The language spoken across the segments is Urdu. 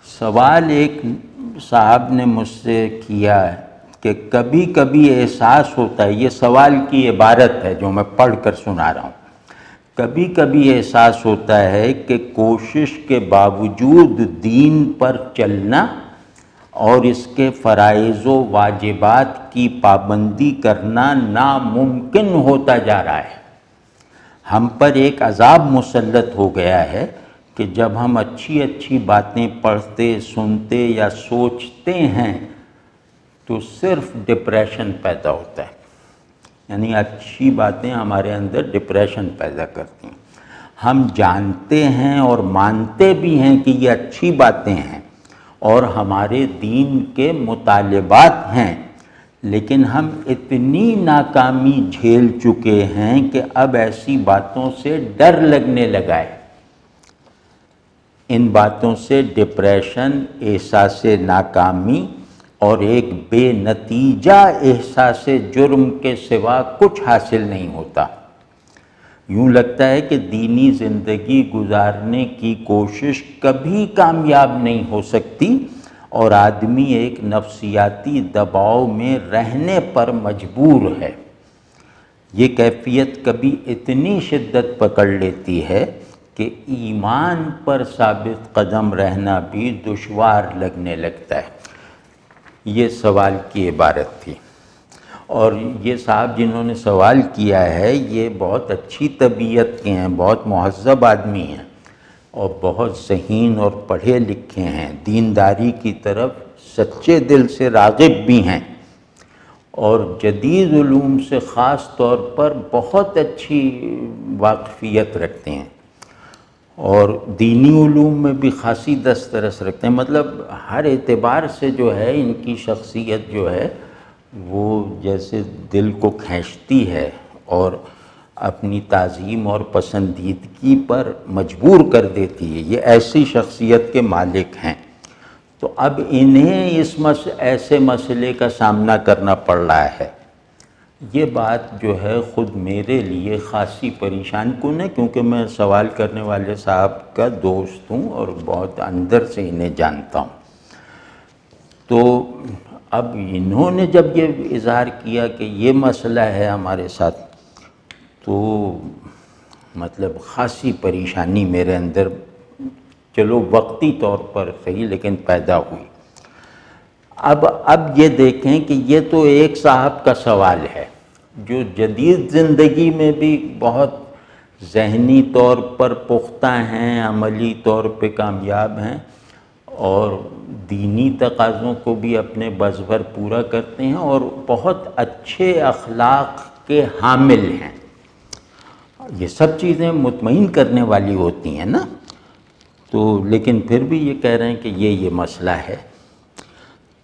سوال ایک صاحب نے مجھ سے کیا ہے کہ کبھی کبھی احساس ہوتا ہے، یہ سوال کی عبارت ہے جو میں پڑھ کر سنا رہا ہوں، کبھی کبھی احساس ہوتا ہے کہ کوشش کے باوجود دین پر چلنا اور اس کے فرائض و واجبات کی پابندی کرنا ناممکن ہوتا جا رہا ہے۔ ہم پر ایک عذاب مسلط ہو گیا ہے کہ جب ہم اچھی اچھی باتیں پڑھتے، سنتے یا سوچتے ہیں تو صرف ڈپریشن پیدا ہوتا ہے، یعنی اچھی باتیں ہمارے اندر ڈپریشن پیدا کرتی ہیں۔ ہم جانتے ہیں اور مانتے بھی ہیں کہ یہ اچھی باتیں ہیں اور ہمارے دین کے مطالبات ہیں، لیکن ہم اتنی ناکامی جھیل چکے ہیں کہ اب ایسی باتوں سے ڈر لگنے لگا ہے۔ ان باتوں سے ڈپریشن، احساس ناکامی اور ایک بے نتیجہ احساس جرم کے سوا کچھ حاصل نہیں ہوتا۔ یوں لگتا ہے کہ دینی زندگی گزارنے کی کوشش کبھی کامیاب نہیں ہو سکتی اور آدمی ایک نفسیاتی دباؤ میں رہنے پر مجبور ہے۔ یہ کیفیت کبھی اتنی شدت پکڑ لیتی ہے کہ ایمان پر ثابت قدم رہنا بھی دشوار لگنے لگتا ہے۔ یہ سوال کی عبارت تھی، اور یہ صاحب جنہوں نے سوال کیا ہے یہ بہت اچھی طبیعت کے ہیں، بہت مہذب آدمی ہیں اور بہت ذہین اور پڑھے لکھے ہیں، دینداری کی طرف سچے دل سے راغب بھی ہیں اور جدید علوم سے خاص طور پر بہت اچھی واقفیت رکھتے ہیں اور دینی علوم میں بھی خاصی دسترس رکھتے ہیں۔ مطلب ہر اعتبار سے جو ہے ان کی شخصیت جو ہے وہ جیسے دل کو کھینچتی ہے اور اپنی تعظیم اور پسندیدگی پر مجبور کر دیتی ہے۔ یہ ایسی شخصیت کے مالک ہیں، تو اب انہیں ایسے مسئلے کا سامنا کرنا پڑ رہا ہے۔ یہ بات جو ہے خود میرے لیے خاصی پریشان کن ہے، کیونکہ میں سوال کرنے والے صاحب کا دوست ہوں اور بہت اندر سے انہیں جانتا ہوں۔ تو اب انہوں نے جب یہ اظہار کیا کہ یہ مسئلہ ہے ہمارے ساتھ، تو مطلب خاصی پریشانی میرے اندر چلو وقتی طور پر صحیح لیکن پیدا ہوئی۔ اب یہ دیکھیں کہ یہ تو ایک صاحب کا سوال ہے جو جدید زندگی میں بھی بہت ذہنی طور پر پختہ ہیں، عملی طور پہ کامیاب ہیں اور دینی تقاضوں کو بھی اپنے بس بھر پورا کرتے ہیں اور بہت اچھے اخلاق کے حامل ہیں۔ یہ سب چیزیں مطمئن کرنے والی ہوتی ہیں نا، تو لیکن پھر بھی یہ کہہ رہے ہیں کہ یہ مسئلہ ہے۔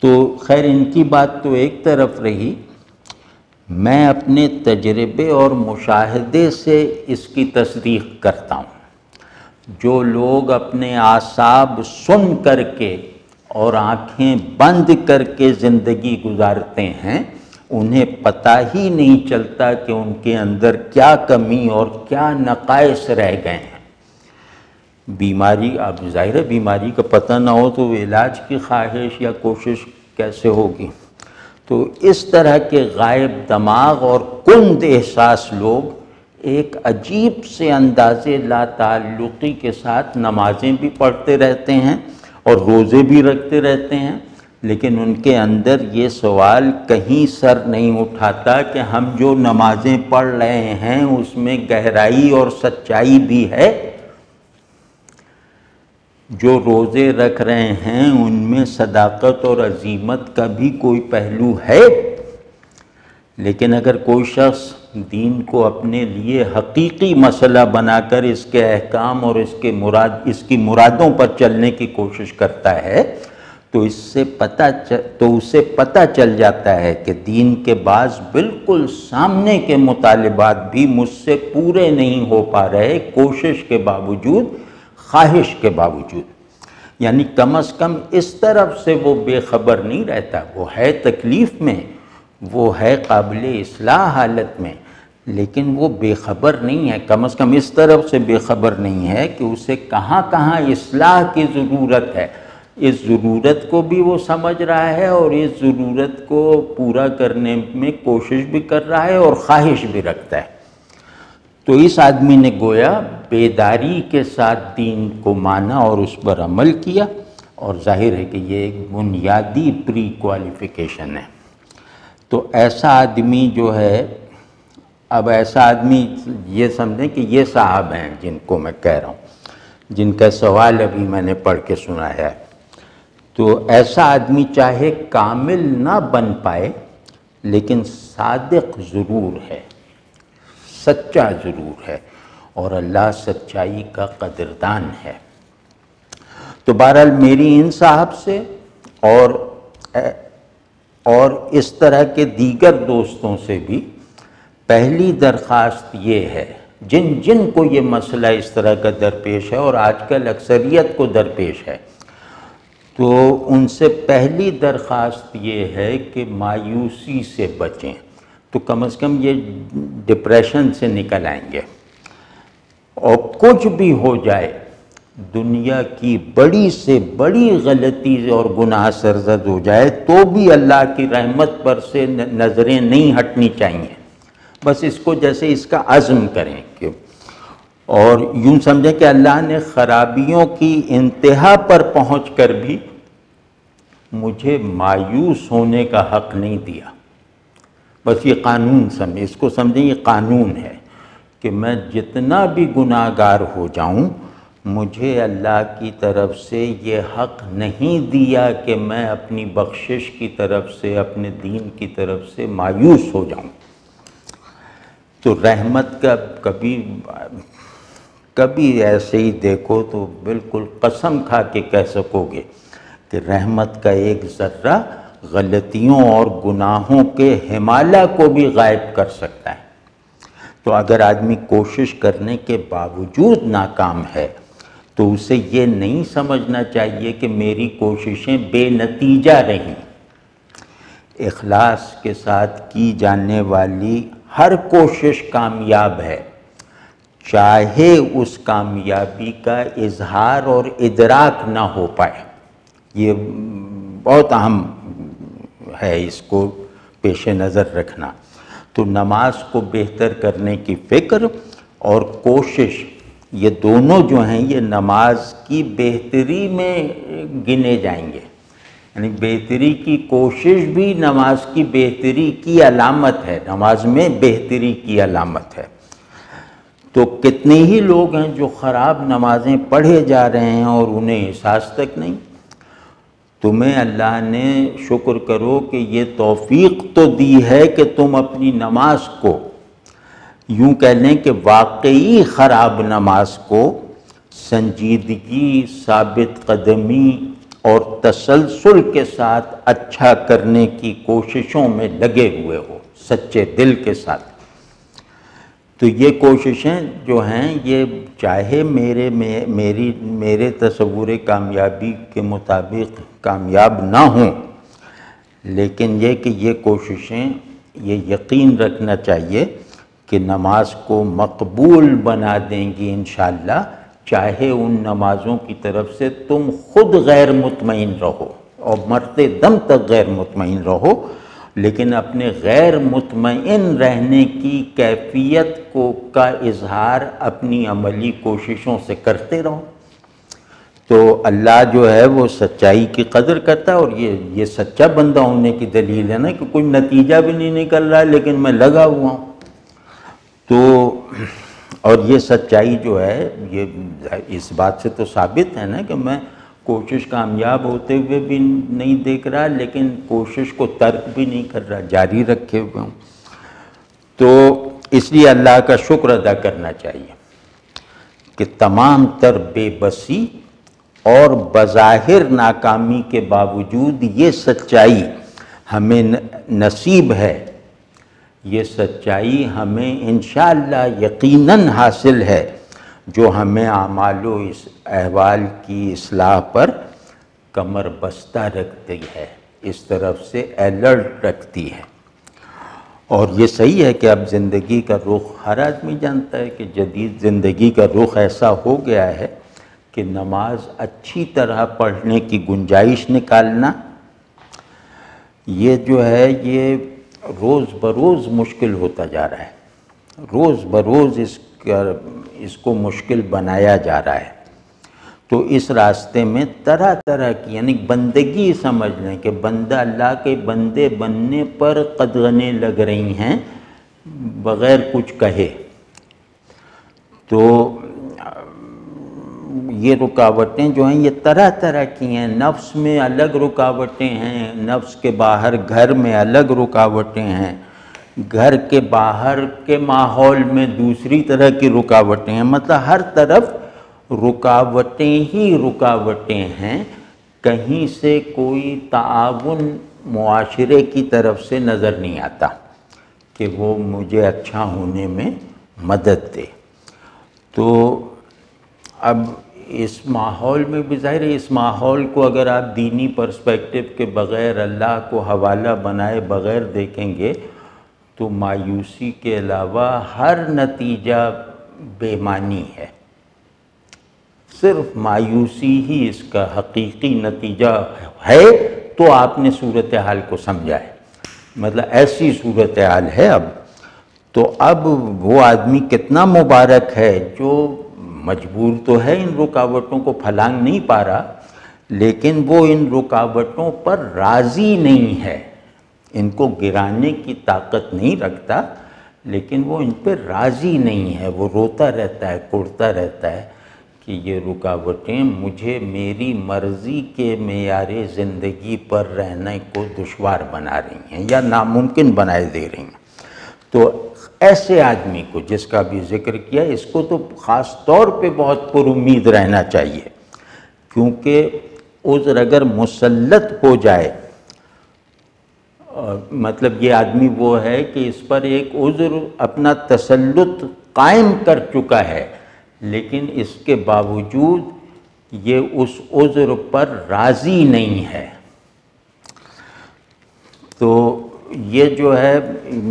تو خیر ان کی بات تو ایک طرف رہی، میں اپنے تجربے اور مشاہدے سے اس کی تصدیق کرتا ہوں۔ جو لوگ اپنے اعصاب سن کر کے اور آنکھیں بند کر کے زندگی گزارتے ہیں انہیں پتہ ہی نہیں چلتا کہ ان کے اندر کیا کمی اور کیا نقائص رہ گئے ہیں۔ بیماری، اب ظاہر ہے بیماری کا پتہ نہ ہو تو علاج کی خواہش یا کوشش کیسے ہوگی؟ تو اس طرح کے غائب دماغ اور کند احساس لوگ ایک عجیب سے اندازے لا تعلقی کے ساتھ نمازیں بھی پڑھتے رہتے ہیں اور روزے بھی رکھتے رہتے ہیں، لیکن ان کے اندر یہ سوال کہیں سر نہیں اٹھاتا کہ ہم جو نمازیں پڑھ رہے ہیں اس میں گہرائی اور سچائی بھی ہے، جو روزے رکھ رہے ہیں ان میں صداقت اور عزیمت کا بھی کوئی پہلو ہے۔ لیکن اگر کوئی شخص دین کو اپنے لیے حقیقی مسئلہ بنا کر اس کے احکام اور اس کی مرادوں پر چلنے کی کوشش کرتا ہے تو اسے پتہ چل جاتا ہے کہ دین کے بعض بالکل سامنے کے مطالبات بھی مجھ سے پورے نہیں ہو پا رہے، کوشش کے باوجود، خواہش کے باوجود۔ یعنی کم از کم اس طرف سے وہ بے خبر نہیں رہتا، وہ ہے تکلیف میں، وہ ہے قابل اصلاح حالت میں، لیکن وہ بے خبر نہیں ہے، کم از کم اس طرف سے بے خبر نہیں ہے کہ اسے کہاں کہاں اصلاح کی ضرورت ہے اس ضرورت کو بھی وہ سمجھ رہا ہے اور اس ضرورت کو پورا کرنے میں کوشش بھی کر رہا ہے اور خواہش بھی رکھتا ہے۔ تو اس آدمی نے گویا بیداری کے ساتھ دین کو مانا اور اس پر عمل کیا، اور ظاہر ہے کہ یہ ایک بنیادی پری کوالیفیکیشن ہے۔ تو ایسا آدمی جو ہے، اب ایسا آدمی یہ سمجھیں کہ یہ صاحب ہیں جن کو میں کہہ رہا ہوں، جن کا سوال ابھی میں نے پڑھ کے سنایا ہے۔ تو ایسا آدمی چاہے کامل نہ بن پائے لیکن صادق ضرور ہے، سچا ضرور ہے، اور اللہ سچائی کا قدردان ہے۔ تو بہرحال میری ان صاحب سے اور اس طرح کے دیگر دوستوں سے بھی پہلی درخواست یہ ہے، جن کو یہ مسئلہ اس طرح کا درپیش ہے، اور آج کل اکثریت کو درپیش ہے، تو ان سے پہلی درخواست یہ ہے کہ مایوسی سے بچیں، تو کم از کم یہ ڈپریشن سے نکل آئیں گے۔ اور کچھ بھی ہو جائے، دنیا کی بڑی سے بڑی غلطی اور گناہ سرزد ہو جائے تو بھی اللہ کی رحمت پر سے نظریں نہیں ہٹنی چاہیے، بس اس کو جیسے اس کا عزم کریں کہ، اور یوں سمجھیں کہ اللہ نے خرابیوں کی انتہا پر پہنچ کر بھی مجھے مایوس ہونے کا حق نہیں دیا۔ بس یہ قانون سمجھیں، اس کو سمجھیں یہ قانون ہے کہ میں جتنا بھی گناہ گار ہو جاؤں، مجھے اللہ کی طرف سے یہ حق نہیں دیا کہ میں اپنی بخشش کی طرف سے، اپنے دین کی طرف سے مایوس ہو جاؤں۔ تو رحمت کا کبھی ایسے ہی دیکھو تو بالکل قسم کھا کے کہہ سکو گے کہ رحمت کا ایک ذرہ غلطیوں اور گناہوں کے ہمالیہ کو بھی غائب کر سکتا ہے۔ تو اگر آدمی کوشش کرنے کے باوجود ناکام ہے تو اسے یہ نہیں سمجھنا چاہیے کہ میری کوششیں بے نتیجہ رہیں۔ اخلاص کے ساتھ کی جانے والی ہر کوشش کامیاب ہے، چاہے اس کامیابی کا اظہار اور ادراک نہ ہو پائے۔ یہ بہت اہم ہے، اس کو پیش نظر رکھنا۔ تو نماز کو بہتر کرنے کی فکر اور کوشش، یہ دونوں جو ہیں یہ نماز کی بہتری میں گنے جائیں گے، یعنی بہتری کی کوشش بھی نماز کی بہتری کی علامت ہے، نماز میں بہتری کی علامت ہے۔ تو کتنے ہی لوگ ہیں جو خراب نمازیں پڑھے جا رہے ہیں اور انہیں احساس تک نہیں۔ تمہیں اللہ نے شکر کرو کہ یہ توفیق تو دی ہے کہ تم اپنی نماز کو، یوں کہہ لیں کہ واقعی خراب نماز کو سنجیدگی، ثابت قدمی اور تسلسل کے ساتھ اچھا کرنے کی کوششوں میں لگے ہوئے ہو، سچے دل کے ساتھ۔ تو یہ کوششیں جو ہیں یہ چاہے میرے تصور کامیابی کے مطابق کامیاب نہ ہوں، لیکن یہ کہ یہ کوششیں یہ یقین رکھنا چاہیے کہ نماز کو مقبول بنا دیں گی انشاءاللہ، چاہے ان نمازوں کی طرف سے تم خود غیر مطمئن رہو اور مرتے دم تک غیر مطمئن رہو، لیکن اپنے غیر مطمئن رہنے کی کیفیت کا اظہار اپنی عملی کوششوں سے کرتے رہو۔ تو اللہ جو ہے وہ سچائی کی قدر کرتا ہے، اور یہ سچا بندہ ہونے کی دلیل ہے نا کہ کوئی نتیجہ بھی نہیں نکل رہا ہے لیکن میں لگا ہوا ہوں۔ تو اور یہ سچائی جو ہے یہ اس بات سے تو ثابت ہے نا کہ میں کوشش کامیاب ہوتے ہوئے بھی نہیں دیکھ رہا، لیکن کوشش کو ترک بھی نہیں کر رہا، جاری رکھے ہوئے ہوں۔ تو اس لیے اللہ کا شکر ادا کرنا چاہیے کہ تمام تر بے بسی اور بظاہر ناکامی کے باوجود یہ سچائی ہمیں نصیب ہے، یہ سچائی ہمیں انشاءاللہ یقیناً حاصل ہے، جو ہمیں اعمال و احوال کی اصلاح پر کمر بستہ رکھتی ہے، اس طرف سے الرٹ رکھتی ہے۔ اور یہ صحیح ہے کہ اب زندگی کا رخ ہر آدمی جانتا ہے کہ جدید زندگی کا رخ ایسا ہو گیا ہے کہ نماز اچھی طرح پڑھنے کی گنجائش نکالنا، یہ جو ہے یہ روز بروز مشکل ہوتا جا رہا ہے، روز بروز اس کو مشکل بنایا جا رہا ہے۔ تو اس راستے میں طرح طرح کی یعنی بندگی سمجھ لیں کہ بندہ اللہ کے بندے بننے پر قدغنیں لگ رہی ہیں بغیر کچھ کہے۔ تو یہ رکاوٹیں جو ہیں یہ طرح طرح کی ہیں، نفس میں الگ رکاوٹیں ہیں، نفس کے باہر گھر میں الگ رکاوٹیں ہیں، گھر کے باہر کے ماحول میں دوسری طرح کی رکاوٹیں ہیں، مطلب ہر طرف رکاوٹیں ہی رکاوٹیں ہیں، کہیں سے کوئی تعاون معاشرے کی طرف سے نظر نہیں آتا کہ وہ مجھے اچھا ہونے میں مدد دے۔ تو اب اس ماحول میں بھی ظاہر ہے اس ماحول کو اگر آپ دینی پرسپیکٹو کے بغیر اللہ کو حوالہ بنائے بغیر دیکھیں گے تو مایوسی کے علاوہ ہر نتیجہ بے معنی ہے، صرف مایوسی ہی اس کا حقیقی نتیجہ ہے۔ تو آپ نے صورتحال کو سمجھا ہے، مطلب ایسی صورتحال ہے اب۔ تو اب وہ آدمی کتنا مبارک ہے جو مجبور تو ہے ان رکاوٹوں کو پھلانگ نہیں پا رہا، لیکن وہ ان رکاوٹوں پر راضی نہیں ہے، ان کو گرانے کی طاقت نہیں رکھتا، لیکن وہ ان پہ راضی نہیں ہے، وہ روتا رہتا ہے، کوڑتا رہتا ہے کہ یہ رکاوٹیں مجھے میری مرضی کے معیار زندگی پر رہنے کو دشوار بنا رہی ہیں یا ناممکن بنائے دے رہی ہیں۔ تو ایسے آدمی کو جس کا بھی ذکر کیا، اس کو تو خاص طور پہ بہت پر امید رہنا چاہیے، کیونکہ عذر اگر مسلط ہو جائے، مطلب یہ آدمی وہ ہے کہ اس پر ایک عذر اپنا تسلط قائم کر چکا ہے، لیکن اس کے باوجود یہ اس عذر پر راضی نہیں ہے۔ تو یہ جو ہے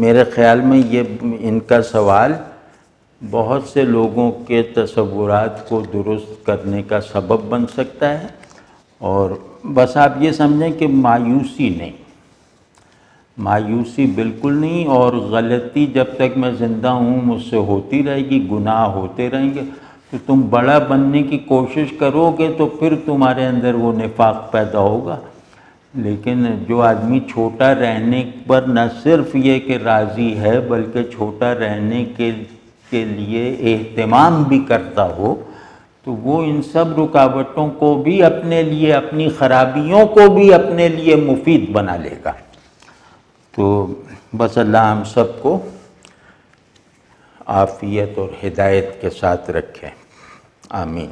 میرے خیال میں یہ ان کا سوال بہت سے لوگوں کے تصورات کو درست کرنے کا سبب بن سکتا ہے، اور بس آپ یہ سمجھیں کہ مایوسی نہیں، مایوسی بالکل نہیں، اور غلطی جب تک میں زندہ ہوں مجھ سے ہوتی رہے گی، گناہ ہوتے رہیں گے، تو تم بڑا بننے کی کوشش کرو گے تو پھر تمہارے اندر وہ نفاق پیدا ہوگا۔ لیکن جو آدمی چھوٹا رہنے پر نہ صرف یہ کہ راضی ہے بلکہ چھوٹا رہنے کے لیے اہتمام بھی کرتا ہو، تو وہ ان سب رکاوٹوں کو بھی اپنے لیے، اپنی خرابیوں کو بھی اپنے لیے مفید بنا لے گا۔ تو بس اللہ ہم سب کو عافیت اور ہدایت کے ساتھ رکھے، آمین۔